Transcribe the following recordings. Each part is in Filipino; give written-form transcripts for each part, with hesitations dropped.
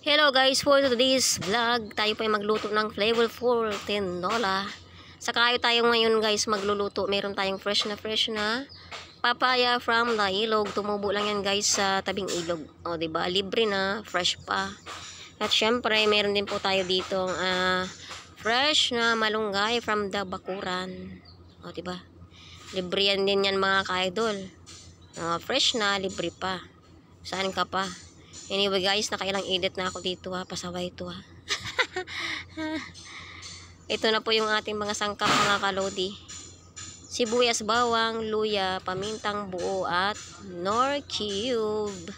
Hello guys, for today's vlog, tayo po ay magluto ng flavorful tinola. Saka tayo ngayon guys magluluto. Meron tayong fresh na papaya from the ilog. Tumubo lang yan guys sa tabing ilog. O diba, libre na, fresh pa. At syempre, meron din po tayo dito fresh na malunggay from the bakuran. O diba, libre yan din yan mga ka-idol. Fresh na, libre pa. Saan ka pa? Anyway guys, nakailang edit na ako dito pasaway ito Ito na po yung ating mga sangkap mga kalodi. Sibuyas, bawang, luya, pamintang buo at nor cube.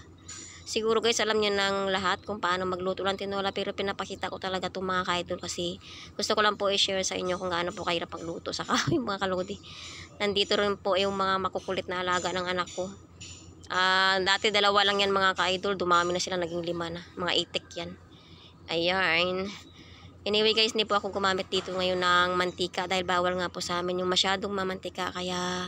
Siguro guys alam niyo ng lahat kung paano magluto ng tinola, pero pinapakita ko talaga itong mga ka-idol kasi gusto ko lang po i-share sa inyo kung gaano po kahirap magluto. Saka yung mga kalodi, nandito rin po yung mga makukulit na alaga ng anak ko. Dati dalawa lang yan mga ka-idol, dumami na sila, naging 5 na, mga itik yan. Ayan. Anyway guys, hindi po ako gumamit dito ngayon ng mantika dahil bawal nga po sa amin yung masyadong mamantika, kaya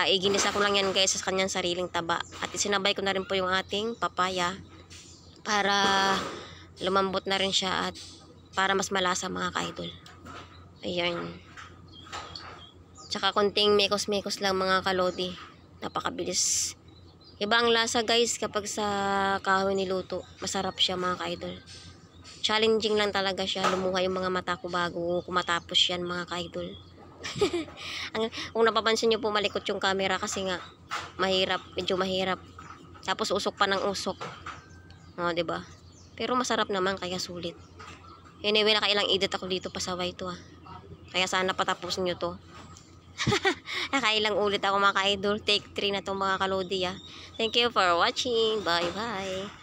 iginisa ko lang yan guys sa kanyang sariling taba. At isinabay ko na rin po yung ating papaya para lumambot na rin siya at para mas malasa mga ka-idol. Ayan. Tsaka konting mekos-mekos lang mga kalodi, napakabilis. Iba ang lasa guys kapag sa kahoy niluto. Masarap siya mga ka-idol. Challenging lang talaga siya. Lumuha yung mga mata ko bago kumatapos yan mga ka-idol. Kung napapansin nyo po, malikot yung camera kasi nga mahirap, medyo mahirap. Tapos usok pa ng usok. Diba? Pero masarap naman kaya sulit. Anyway, nakailang edit ako dito pasaway ito Kaya sana patapos nyo to. Nakailang ulit ako mga ka-idol. Take 3 na to mga kalodi Thank you for watching. Bye bye.